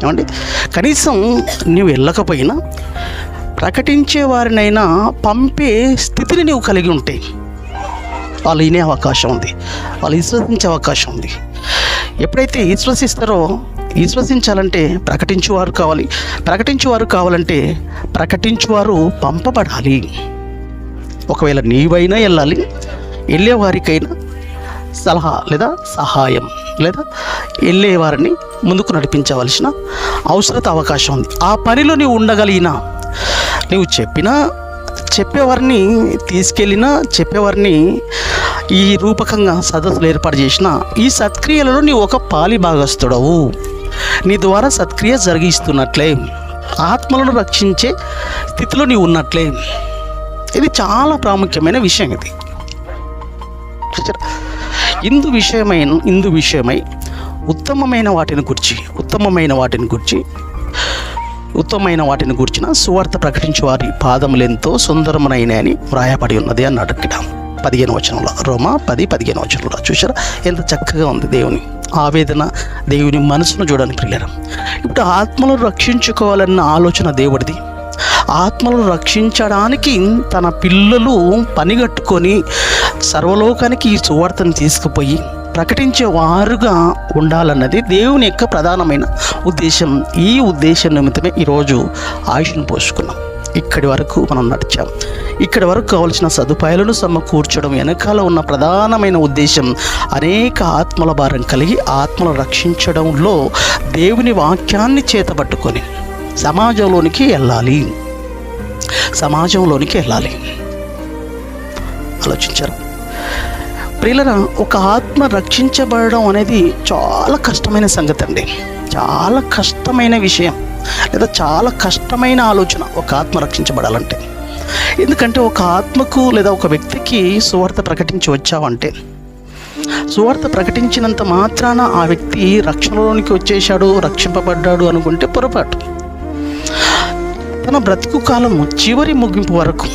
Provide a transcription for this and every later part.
ఏమండి, కనీసం నీవు వెళ్ళకపోయినా ప్రకటించే వారినైనా పంపే స్థితిని నీవు కలిగి ఉంటే వాళ్ళు వినే అవకాశం ఉంది, వాళ్ళు విశ్వసించే అవకాశం ఉంది. ఎప్పుడైతే విశ్వసించాలంటే ప్రకటించువారు కావాలి. ప్రకటించువారు కావాలంటే ప్రకటించువారు పంపబడాలి. ఒకవేళ నీవైనా వెళ్ళాలి, వెళ్ళేవారికైనా సలహా లేదా సహాయం లేదా వెళ్ళేవారిని ముందుకు నడిపించవలసిన అవకాశం ఉంది. ఆ పనిలో నీవు ఉండగలిగినా, నీవు చెప్పేవారిని తీసుకెళ్ళినా, చెప్పేవారిని ఈ రూపకంగా సదస్సులు ఏర్పాటు చేసిన ఈ సత్క్రియలలో నీవు ఒక పాలి భాగస్తుడవు. నీ ద్వారా సత్క్రియ జరిగిస్తున్నట్లే, ఆత్మలను రక్షించే స్థితిలో నీవు ఉన్నట్లే. ఇది చాలా ప్రాముఖ్యమైన విషయం. ఇది ఇందు విషయమై ఉత్తమమైన వాటిని గూర్చిన సువార్త ప్రకటించే వారి పాదములెంతో సుందరమునైన అని వ్రాయబడి ఉన్నది అన్నాడు ఇక్కడ 15వ వచనంలో, రోమా 10:15 వచనంలో. చూసారా ఎంత చక్కగా ఉంది దేవుని ఆవేదన, దేవుని మనసును చూడని ప్రియులారా. ఇప్పుడు ఆత్మలను రక్షించుకోవాలన్న ఆలోచన దేవుడిది. ఆత్మలను రక్షించడానికి తన పిల్లలు పనిగట్టుకొని సర్వలోకానికి ఈ సువార్తను తీసుకుపోయి ప్రకటించే వారుగా ఉండాలన్నది దేవుని యొక్క ప్రధానమైన ఉద్దేశం. ఈ ఉద్దేశం నిమిత్తమే ఈరోజు ఆయుష్ను పోసుకున్నాం. ఇక్కడి వరకు మనం నడిచాం. ఇక్కడి వరకు కావలసిన సదుపాయాలను సమకూర్చడం వెనకాల ఉన్న ప్రధానమైన ఉద్దేశం అనేక ఆత్మల భారం కలిగి ఆత్మలు రక్షించడంలో దేవుని వాక్యాన్ని చేతబట్టుకొని సమాజంలోనికి వెళ్ళాలి. ఆలోచించారు ప్రియులరా, ఒక ఆత్మ రక్షించబడడం అనేది చాలా కష్టమైన సంగతి అండి. చాలా కష్టమైన విషయం లేదా చాలా కష్టమైన ఆలోచన ఒక ఆత్మ రక్షించబడాలంటే. ఎందుకంటే ఒక ఆత్మకు లేదా ఒక వ్యక్తికి సువార్త ప్రకటించి వచ్చావంటే, సువార్త ప్రకటించినంత మాత్రాన ఆ వ్యక్తి రక్షణలోనికి వచ్చేశాడు, రక్షింపబడ్డాడు అనుకుంటే పొరపాటు. తన బ్రతుకు కాలము చివరి ముగింపు వరకు,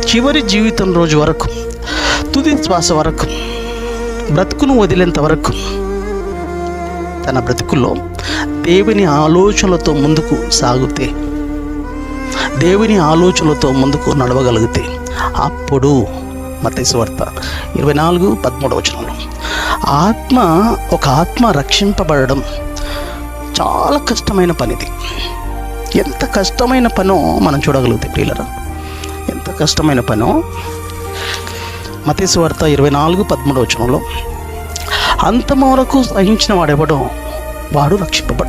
చివరి జీవితం రోజు వరకు, తుది శ్వాస వరకు, బ్రతుకును వదిలేంత వరకు తన బ్రతుకుల్లో దేవుని ఆలోచనలతో ముందుకు సాగితే, దేవుని ఆలోచనలతో ముందుకు నడవగలిగితే అప్పుడు మత్తయి సువార్త 24:13 వచనంలో ఒక ఆత్మ రక్షింపబడడం చాలా కష్టమైన పనిది. ఎంత కష్టమైన పనో మనం చూడగలిగితే ప్రియులరా, ఎంత కష్టమైన పనో. మత్తయి సువార్త 24:13 వచనంలో అంతము వరకు సహించిన వాడెవడో వాడు రక్షింపబడ్డాడు.